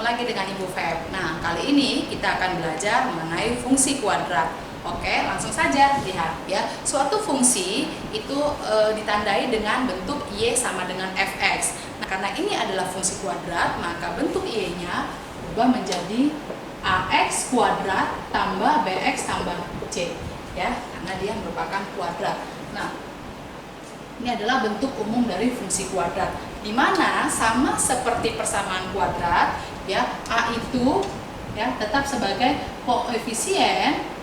lagi dengan Ibu Feb. Nah, kali ini kita akan belajar mengenai fungsi kuadrat. Oke, langsung saja lihat ya. Suatu fungsi itu ditandai dengan bentuk Y sama dengan Fx. Nah, karena ini adalah fungsi kuadrat, maka bentuk Y-nya berubah menjadi AX kuadrat tambah BX tambah C ya, karena dia merupakan kuadrat. Nah, ini adalah bentuk umum dari fungsi kuadrat, di mana sama seperti persamaan kuadrat ya, A itu ya tetap sebagai koefisien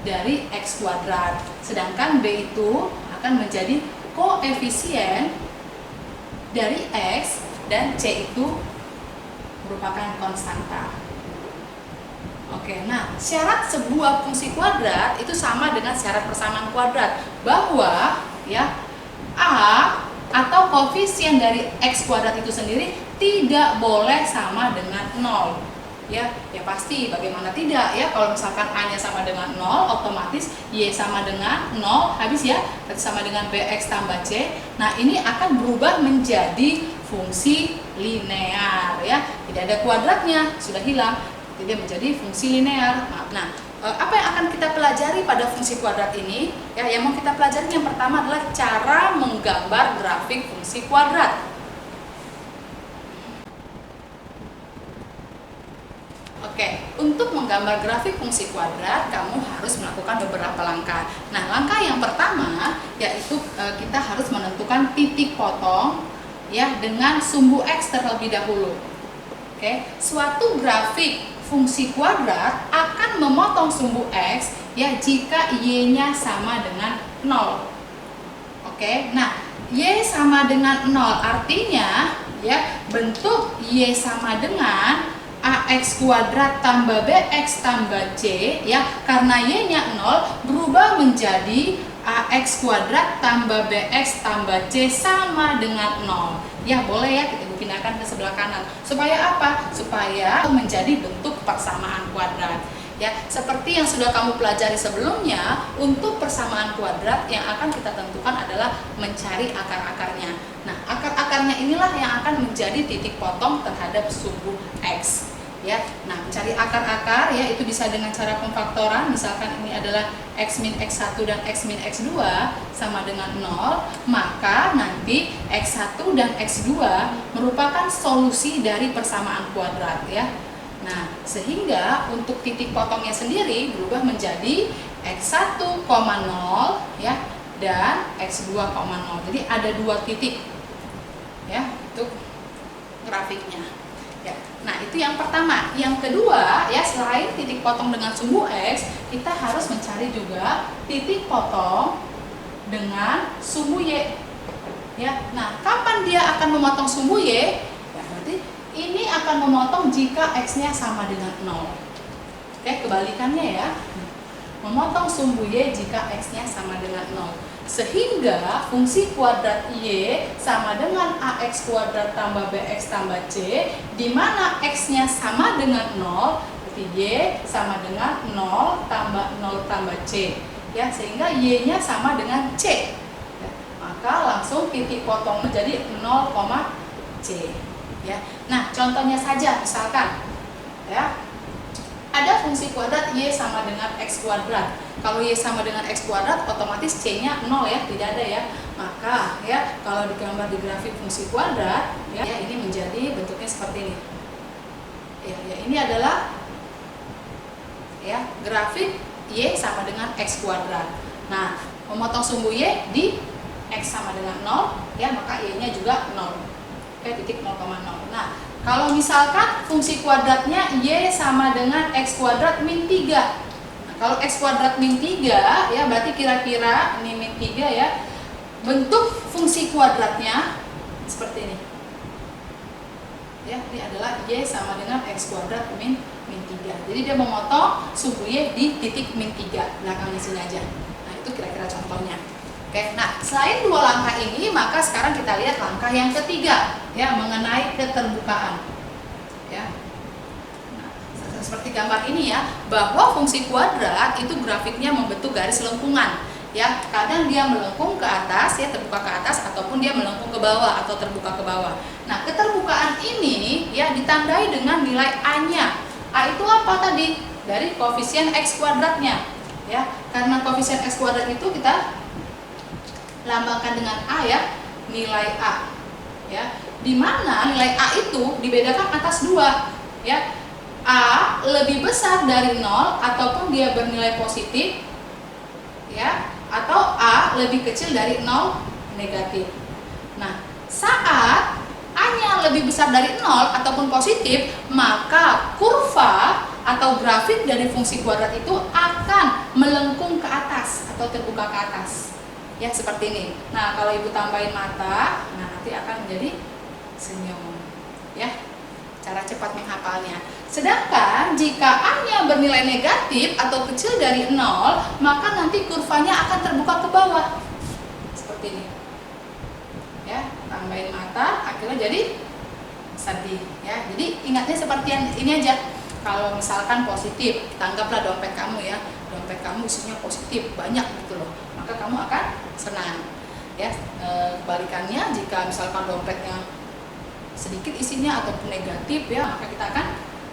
dari X kuadrat, sedangkan B itu akan menjadi koefisien dari X dan C itu merupakan konstanta. Oke, nah syarat sebuah fungsi kuadrat itu sama dengan syarat persamaan kuadrat, bahwa ya A atau koefisien dari X kuadrat itu sendiri tidak boleh sama dengan 0. Ya pasti, bagaimana tidak ya, kalau misalkan A nya sama dengan 0, otomatis Y sama dengan 0, habis ya, berarti sama dengan BX tambah C. Nah, ini akan berubah menjadi fungsi linear ya, tidak ada kuadratnya, sudah hilang, jadi menjadi fungsi linear. Nah, apa yang akan kita pelajari pada fungsi kuadrat ini ya, yang mau kita pelajari yang pertama adalah cara menggambar grafik fungsi kuadrat. Oke, untuk menggambar grafik fungsi kuadrat, kamu harus melakukan beberapa langkah. Nah, langkah yang pertama yaitu kita harus menentukan titik potong ya dengan sumbu X terlebih dahulu. Oke, suatu grafik fungsi kuadrat akan memotong sumbu X ya jika Y-nya sama dengan 0. Oke, nah Y sama dengan 0 artinya ya bentuk Y sama dengan AX kuadrat tambah BX tambah C ya, karena Y-nya 0 berubah menjadi AX kuadrat tambah BX tambah C sama dengan 0. Ya boleh ya, kita pindahkan ke sebelah kanan. Supaya apa? Supaya menjadi bentuk persamaan kuadrat. Ya, seperti yang sudah kamu pelajari sebelumnya, untuk persamaan kuadrat yang akan kita tentukan adalah mencari akar-akarnya. Nah, akar-akarnya inilah yang akan menjadi titik potong terhadap sumbu X. Ya, nah mencari akar-akar ya itu bisa dengan cara pemfaktoran. Misalkan ini adalah X min X1 dan X min X2 sama dengan 0, maka nanti X1 dan X2 merupakan solusi dari persamaan kuadrat ya. Nah, sehingga untuk titik potongnya sendiri berubah menjadi X1,0 ya dan X2,0. Jadi ada dua titik ya untuk grafiknya. Ya. Nah, itu yang pertama. Yang kedua, ya selain titik potong dengan sumbu X, kita harus mencari juga titik potong dengan sumbu Y. Ya. Nah, kapan dia akan memotong sumbu Y? Ya, berarti ini akan memotong jika X-nya sama dengan 0. Oke, kebalikannya ya. Memotong sumbu Y jika X-nya sama dengan 0. Sehingga fungsi kuadrat Y sama dengan AX kuadrat tambah BX tambah C, di mana X-nya sama dengan 0, berarti Y sama dengan 0 tambah 0 tambah C. Ya, sehingga Y-nya sama dengan C. Ya, maka langsung titik potong menjadi 0, C. Ya. Nah, contohnya saja misalkan ya, ada fungsi kuadrat Y sama dengan X kuadrat. Kalau Y sama dengan X kuadrat, otomatis C-nya 0 ya, tidak ada ya. Maka ya, kalau digambar di grafik fungsi kuadrat, ya ini menjadi bentuknya seperti ini. Ya ini adalah ya grafik Y sama dengan X kuadrat. Nah, memotong sumbu Y di X sama dengan 0, ya maka Y-nya juga 0. Oke, titik 0,0. Nah, kalau misalkan fungsi kuadratnya Y sama dengan X kuadrat min 3. Nah, kalau X kuadrat min 3 ya berarti kira-kira ini min 3 ya. Bentuk fungsi kuadratnya seperti ini. Ya, ini adalah Y sama dengan X kuadrat min 3. Jadi dia memotong sumbu Y di titik min 3. Belakangnya sini aja. Nah, itu kira-kira contohnya. Oke, nah selain dua langkah ini, maka sekarang kita lihat langkah yang ketiga ya, mengenai keterbukaan ya. Nah, seperti gambar ini ya, bahwa fungsi kuadrat itu grafiknya membentuk garis lengkungan ya. Kadang dia melengkung ke atas, ya, terbuka ke atas, ataupun dia melengkung ke bawah atau terbuka ke bawah. Nah, keterbukaan ini ya ditandai dengan nilai A-nya. A itu apa tadi? Dari koefisien X kuadratnya, ya. Karena koefisien X kuadrat itu kita lambangkan dengan A, ya, nilai A, ya. Di mana nilai A itu dibedakan atas 2, ya. A lebih besar dari 0 ataupun dia bernilai positif, ya, atau A lebih kecil dari 0 negatif. Nah, saat A-nya lebih besar dari 0 ataupun positif, maka kurva atau grafik dari fungsi kuadrat itu akan melengkung ke atas atau terbuka ke atas. Ya, seperti ini. Nah, kalau Ibu tambahin mata, nah nanti akan menjadi senyum. Ya, cara cepat menghafalnya. Sedangkan jika A-nya bernilai negatif atau kecil dari 0, maka nanti kurvanya akan terbuka ke bawah. Seperti ini. Ya, tambahin mata, akhirnya jadi sedih. Ya, jadi ingatnya seperti yang ini aja. Kalau misalkan positif, tanggaplah dompet kamu, ya. Dompet kamu isinya positif, banyak gitu loh. Maka kamu akan senang. Ya, kebalikannya jika misalkan dompetnya sedikit isinya ataupun negatif, ya, maka kita akan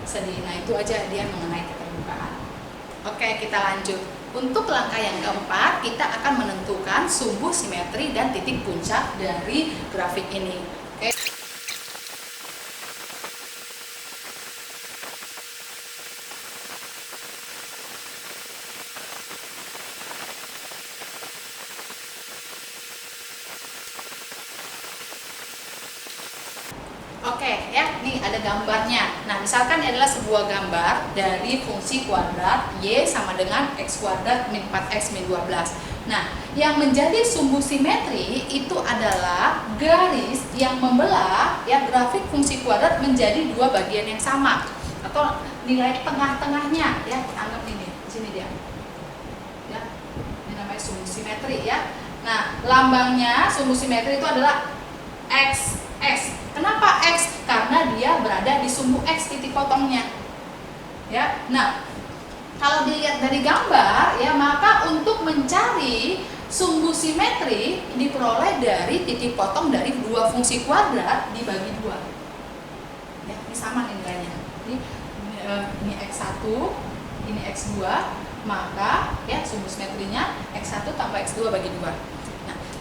sedih. Nah, itu aja dia mengenai keterbukaan. Oke, kita lanjut. Untuk langkah yang keempat, kita akan menentukan sumbu simetri dan titik puncak dari grafik ini. Oke. Oke, ya, nih ada gambarnya. Nah, misalkan ini adalah sebuah gambar dari fungsi kuadrat Y sama dengan X kuadrat min 4X min 12. Nah, yang menjadi sumbu simetri itu adalah garis yang membelah, ya, grafik fungsi kuadrat menjadi dua bagian yang sama atau nilai tengah-tengahnya, ya. Anggap ini, di sini dia. Ya. Ini namanya sumbu simetri, ya. Nah, lambangnya sumbu simetri itu adalah X. Kenapa X? Karena dia berada di sumbu X titik potongnya. Ya. Nah, kalau dilihat dari gambar, ya, maka untuk mencari sumbu simetri diperoleh dari titik potong dari dua fungsi kuadrat dibagi 2. Ya, ini sama nilainya. Ini X1, ini X2, maka ya sumbu simetrinya X1 tambah X2 bagi 2.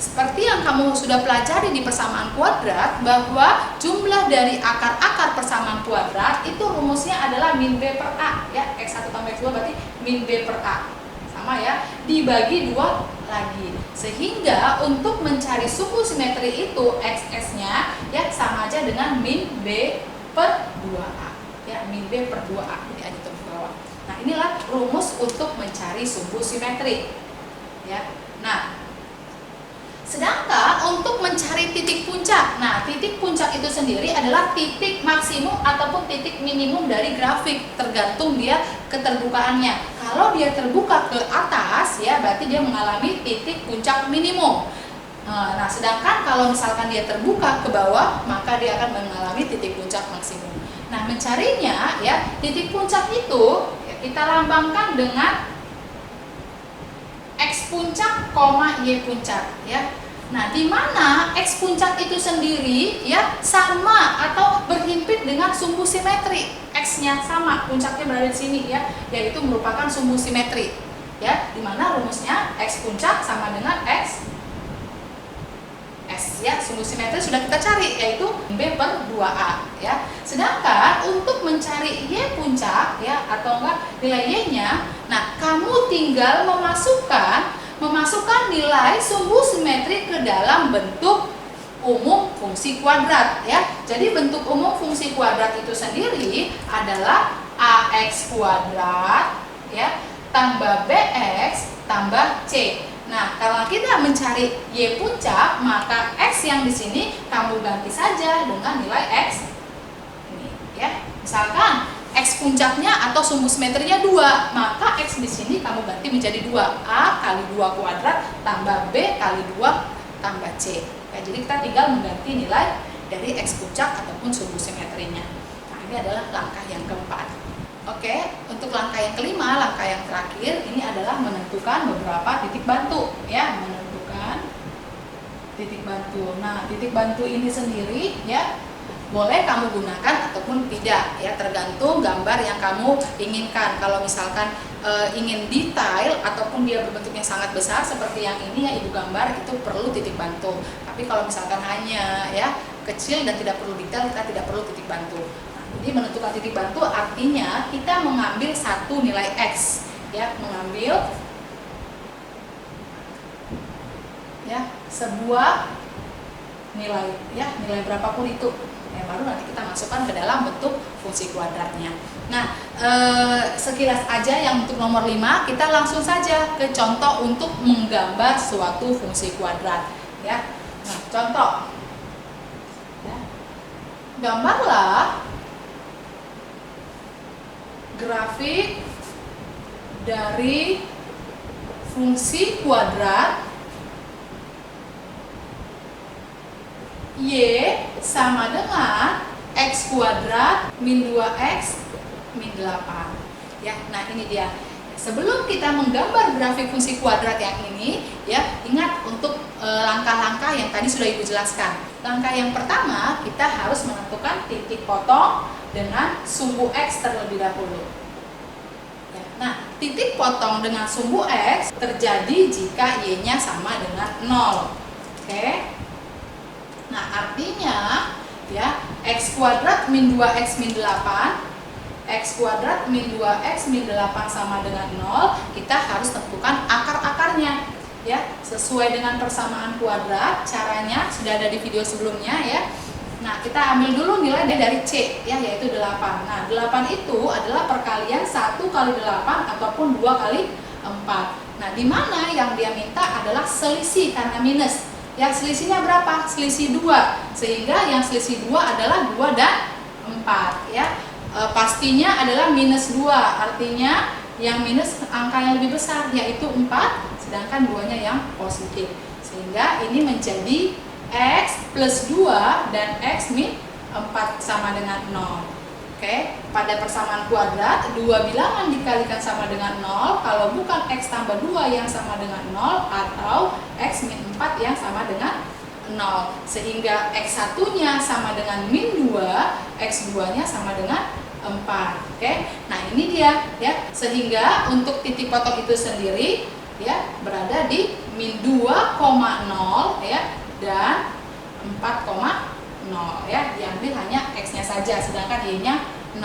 Seperti yang kamu sudah pelajari di persamaan kuadrat, bahwa jumlah dari akar-akar persamaan kuadrat itu rumusnya adalah min B per A, ya. X1 tambah X2 berarti min B per A. Sama, ya, dibagi 2 lagi. Sehingga untuk mencari sumbu simetri itu XS-nya, ya, sama aja dengan min B per 2A. Ya, min B per 2A. Ini aja tuh bawah. Nah, inilah rumus untuk mencari sumbu simetri. Ya. Nah, sedangkan untuk mencari titik puncak, nah, titik puncak itu sendiri adalah titik maksimum ataupun titik minimum dari grafik, tergantung dia keterbukaannya. Kalau dia terbuka ke atas, ya, berarti dia mengalami titik puncak minimum. Nah, sedangkan kalau misalkan dia terbuka ke bawah, maka dia akan mengalami titik puncak maksimum. Nah, mencarinya, ya, titik puncak itu, ya, kita lambangkan dengan X puncak, Y puncak, ya. Nah, di mana X puncak itu sendiri, ya, sama atau berhimpit dengan sumbu simetri. X-nya sama, puncaknya berada di sini, ya, yaitu merupakan sumbu simetri. Ya, di mana rumusnya X puncak sama dengan X S, ya. Sumbu simetri sudah kita cari, yaitu B per 2A, ya. Sedangkan untuk mencari Y puncak, ya, atau enggak nilai Y-nya, nah, kamu tinggal memasukkan nilai sumbu simetri ke dalam bentuk umum fungsi kuadrat, ya. Jadi bentuk umum fungsi kuadrat itu sendiri adalah AX kuadrat, ya, tambah BX tambah C. Nah, kalau kita mencari Y puncak, maka X yang di sini kamu ganti saja dengan nilai X ini, ya. Misalkan X puncaknya atau sumbu simetrinya 2, maka X di sini kamu ganti menjadi 2. A kali 2 kuadrat tambah B kali 2 tambah C. Ya, jadi kita tinggal mengganti nilai dari X puncak ataupun sumbu simetrinya. Nah, ini adalah langkah yang keempat. Oke, untuk langkah yang kelima, langkah yang terakhir, ini adalah menentukan beberapa titik bantu, ya, menentukan titik bantu. Nah, titik bantu ini sendiri, ya, boleh kamu gunakan ataupun tidak, ya, tergantung gambar yang kamu inginkan. Kalau misalkan ingin detail ataupun dia berbentuknya sangat besar seperti yang ini ya ibu gambar, itu perlu titik bantu. Tapi kalau misalkan hanya ya kecil dan tidak perlu detail, kita tidak perlu titik bantu. Jadi menentukan titik bantu artinya kita mengambil satu nilai X, ya, mengambil ya sebuah nilai, ya, nilai berapapun itu, ya, baru nanti kita masukkan ke dalam bentuk fungsi kuadratnya. Nah, sekilas aja yang untuk nomor 5, kita langsung saja ke contoh untuk menggambar suatu fungsi kuadrat, ya. Nah, contoh, ya, gambarlah grafik dari fungsi kuadrat Y sama dengan X kuadrat min 2X min 8. Ya, nah ini dia. Sebelum kita menggambar grafik fungsi kuadrat yang ini, ya, ingat untuk langkah-langkah yang tadi sudah Ibu jelaskan. Langkah yang pertama, kita harus menentukan titik potong dengan sumbu X terlebih dahulu. Ya, nah, titik potong dengan sumbu X terjadi jika Y-nya sama dengan 0. Oke. Nah, artinya ya, X kuadrat min 2X min 8, X kuadrat min 2X min 8 sama dengan 0, kita harus tentukan akar-akarnya, ya, sesuai dengan persamaan kuadrat. Caranya sudah ada di video sebelumnya, ya. Nah, kita ambil dulu nilai dari C, ya, yaitu 8. Nah, 8 itu adalah perkalian 1 kali 8 ataupun 2 kali 4. Nah, di mana yang dia minta adalah selisih karena minus. Ya, selisihnya berapa? Selisih 2. Sehingga yang selisih 2 adalah 2 dan 4, ya. Pastinya adalah minus 2. Artinya yang minus angka yang lebih besar, yaitu 4, sedangkan 2-nya yang positif. Sehingga ini menjadi X plus 2 dan X min 4 sama dengan 0. Oke, pada persamaan kuadrat, dua bilangan dikalikan sama dengan 0 kalau bukan X tambah 2 yang sama dengan 0 atau X min 4 yang sama dengan 0. Sehingga X1-nya sama dengan min 2, X2-nya sama dengan 4. Oke, nah ini dia, ya. Sehingga untuk titik potong itu sendiri, ya, berada di min 2,0, ya, dan 4,0, ya, diambil hanya X-nya saja, sedangkan Y-nya 0.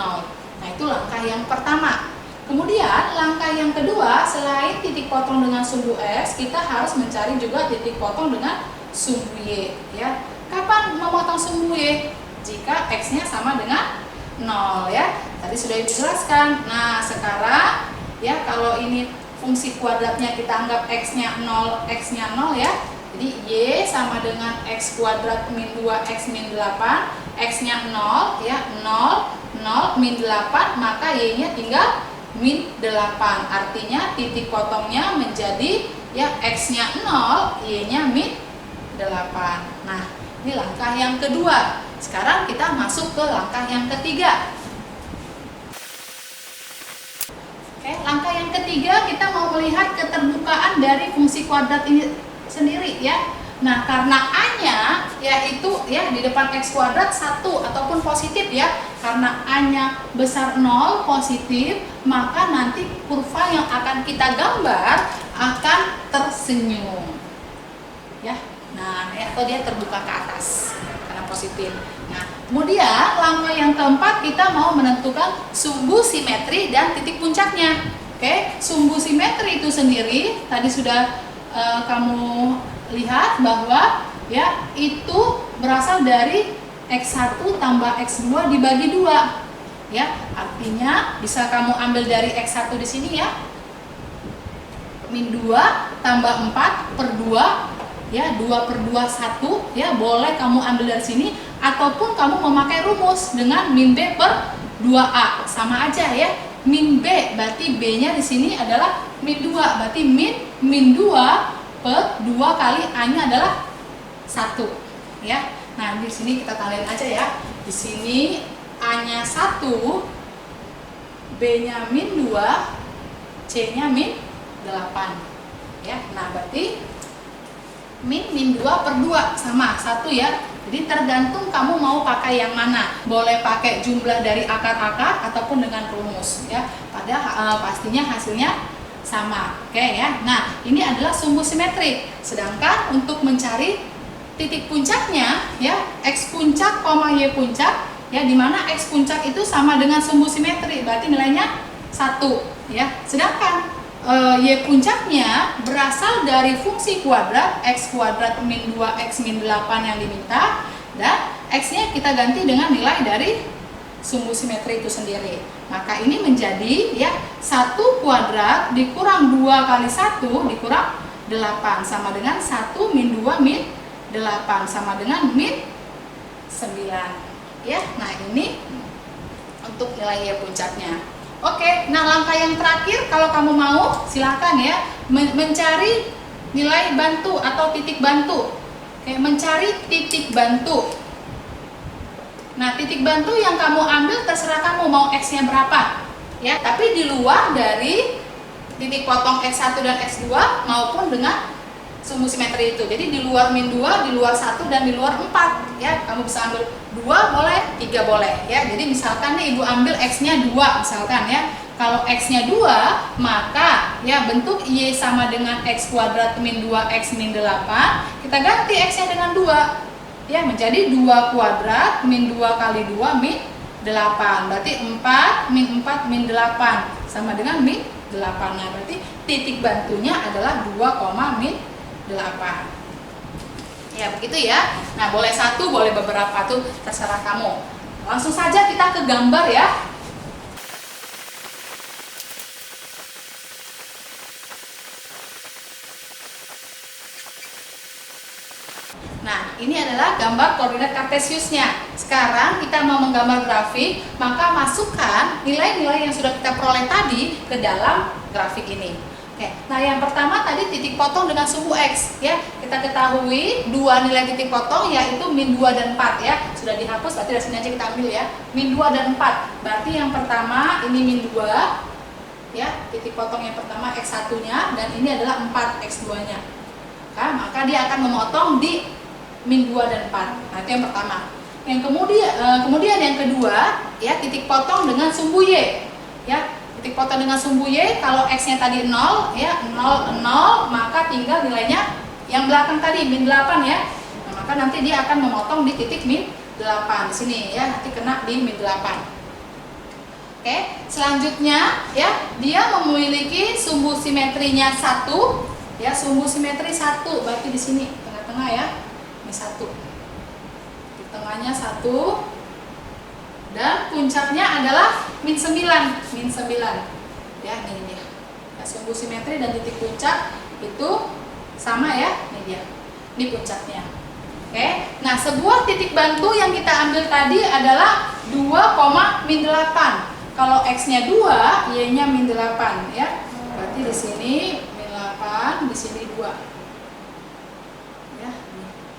Nah, itu langkah yang pertama. Kemudian langkah yang kedua, selain titik potong dengan sumbu X, kita harus mencari juga titik potong dengan sumbu Y, ya. Kapan memotong sumbu Y? Jika X-nya sama dengan 0, ya. Tadi sudah dijelaskan. Nah, sekarang, ya, kalau ini fungsi kuadratnya kita anggap X-nya 0, X-nya 0, ya. Jadi Y sama dengan X kuadrat min 2X min 8, X-nya 0, ya, 0, 0 min 8, maka Y-nya tinggal min 8. Artinya titik potongnya menjadi, ya, X-nya 0, Y-nya min 8. Nah, ini langkah yang kedua. Sekarang kita masuk ke langkah yang ketiga. Oke, langkah yang ketiga kita mau melihat keterbukaan dari fungsi kuadrat ini sendiri, ya. Nah, karena A-nya yaitu, ya, di depan X kuadrat 1 ataupun positif, ya. Karena A-nya besar 0 positif, maka nanti kurva yang akan kita gambar akan tersenyum, ya. Nah, ya, atau dia terbuka ke atas karena positif. Nah, kemudian langkah yang keempat kita mau menentukan sumbu simetri dan titik puncaknya. Oke, sumbu simetri itu sendiri tadi sudah kamu lihat bahwa, ya, itu berasal dari X1 tambah X2 dibagi 2, ya. Artinya bisa kamu ambil dari X1 di sini, ya, min 2 tambah 4 per 2, ya, 2 per 2 1, ya, boleh kamu ambil dari sini ataupun kamu memakai rumus dengan min B per 2A, sama aja, ya. Min B berarti B-nya di sini adalah min 2, berarti min 2 per 2 kali A-nya adalah 1, ya. Nah, di sini kita tandai aja, ya. Di sini A-nya 1, B-nya min 2, C-nya min 8. Ya, nah berarti min 2 per 2 sama 1 ya. Jadi tergantung kamu mau pakai yang mana. Boleh pakai jumlah dari akar-akar ataupun dengan rumus ya. Padahal pastinya hasilnya sama. Oke ya. Nah, ini adalah sumbu simetrik. Sedangkan untuk mencari titik puncaknya ya, X puncak, Y puncak ya, dimana X puncak itu sama dengan sumbu simetri, berarti nilainya 1 ya. Sedangkan Y puncaknya berasal dari fungsi kuadrat X kuadrat min 2X min 8 yang diminta, dan X-nya kita ganti dengan nilai dari sumbu simetri itu sendiri. Maka ini menjadi ya 1 kuadrat dikurang 2 kali 1 dikurang 8 sama dengan 1 min 2 min 8 sama dengan min 9 ya. Nah ini untuk nilai Y puncaknya. Oke, nah langkah yang terakhir kalau kamu mau silahkan ya mencari nilai bantu atau titik bantu. Oke, mencari titik bantu. Nah titik bantu yang kamu ambil terserah kamu mau X-nya berapa ya, tapi di luar dari titik potong X1 dan X2 maupun dengan sumbu simetri itu. Jadi di luar min 2, di luar 1, dan di luar 4 ya. Kamu bisa ambil 2 boleh, 3 boleh ya. Jadi misalkan nih ibu ambil X-nya 2 misalkan ya. Kalau X-nya 2, maka ya bentuk Y sama dengan X kuadrat min 2X min 8, kita ganti X-nya dengan 2 ya, menjadi 2 kuadrat min 2 kali 2 min 8. Berarti 4 min 4 min 8 sama dengan min 8. Nah berarti titik bantunya adalah 2, min 8 ya, begitu ya. Nah boleh 1, boleh beberapa, tuh terserah kamu. Langsung saja kita ke gambar ya. Nah ini adalah gambar koordinat kartesiusnya. Sekarang kita mau menggambar grafik, maka masukkan nilai-nilai yang sudah kita peroleh tadi ke dalam grafik ini. Oke, nah yang pertama tadi titik potong dengan sumbu X ya. Kita ketahui dua nilai titik potong yaitu min 2 dan 4 ya. Sudah dihapus, berarti dari sini aja kita ambil ya. Min 2 dan 4. Berarti yang pertama ini min 2 ya, titik potong yang pertama X1-nya, dan ini adalah 4 X2-nya. Maka dia akan memotong di min 2 dan 4. Nah, itu yang pertama. Yang kemudian yang kedua ya, titik potong dengan sumbu Y ya. Titik potong dengan sumbu Y, kalau X-nya tadi 0 ya, 0, 0, maka tinggal nilainya yang belakang tadi min 8 ya. Nah, maka nanti dia akan memotong di titik min 8 di sini ya, nanti kena di min 8. Oke, selanjutnya ya, dia memiliki sumbu simetrinya 1 ya, sumbu simetri 1, berarti di sini tengah-tengah ya. Ini 1. Di tengahnya 1. Dan puncaknya adalah min 9 ya, ini dia ya, sumbu simetri dan titik puncak itu sama ya, ini dia, ini puncaknya. Oke, nah sebuah titik bantu yang kita ambil tadi adalah 2, min 8. Kalau X nya 2, Y nya min 8 ya, berarti di sini min 8, di sini 2 ya,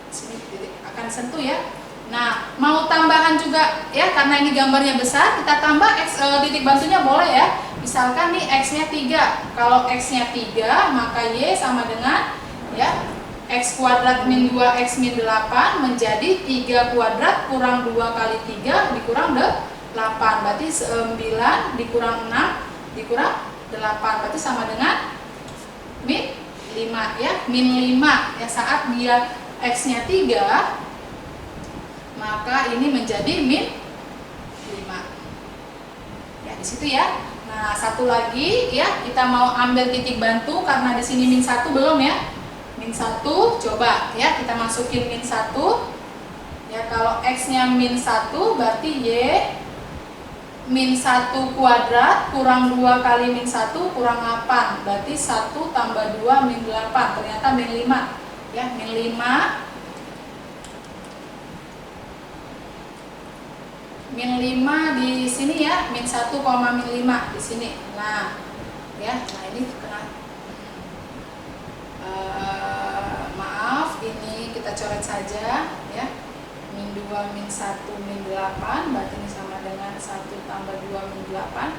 di sini titik akan sentuh ya. Nah, mau tambahan juga ya, karena ini gambarnya besar, kita tambah titik bantunya boleh ya. Misalkan nih X-nya 3. Kalau X-nya 3, maka Y sama dengan ya X kuadrat min 2X min 8 menjadi 3 kuadrat kurang 2 kali 3 dikurang 8. Berarti 9 dikurang 6 dikurang 8. Berarti sama dengan min 5 ya, min 5 ya. Saat dia X-nya 3, maka ini menjadi min 5 ya, di situ ya. Nah satu lagi ya, kita mau ambil titik bantu karena di sini min 1 belum ya. Min 1, coba ya kita masukin min 1 ya. Kalau X nya min 1 berarti Y min 1 kuadrat kurang 2 kali min 1 kurang 8, berarti 1 tambah 2 min 8, ternyata min 5 ya. Min 5 di sini ya, min 1, min 5 di sini. Nah, ya, nah ini kena maaf, ini kita coret saja ya. Min 2 min 1 min 8, berarti ini sama dengan 1 tambah 2 min 8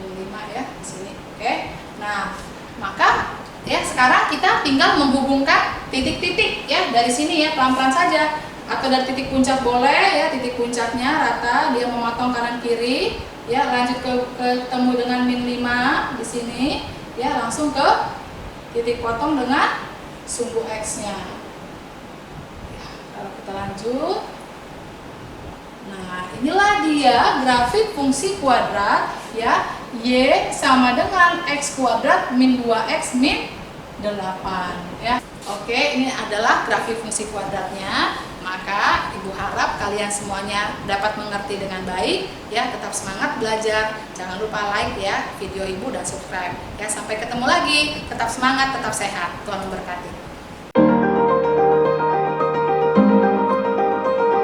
5 ya di sini. Oke. Nah, maka ya sekarang kita tinggal menghubungkan titik-titik ya dari sini ya, pelan-pelan saja, atau dari titik puncak boleh ya, titik puncaknya rata, dia memotong kanan kiri ya, lanjut ketemu dengan min 5 di sini ya, langsung ke titik potong dengan sumbu X-nya. Ya, kalau kita lanjut, nah inilah dia grafik fungsi kuadrat ya, Y sama dengan X kuadrat min 2X min 8 ya. Oke, ini adalah grafik fungsi kuadratnya. Maka Ibu harap kalian semuanya dapat mengerti dengan baik ya, tetap semangat belajar. Jangan lupa like ya video Ibu dan subscribe ya. Sampai ketemu lagi, tetap semangat, tetap sehat. Tuhan memberkati.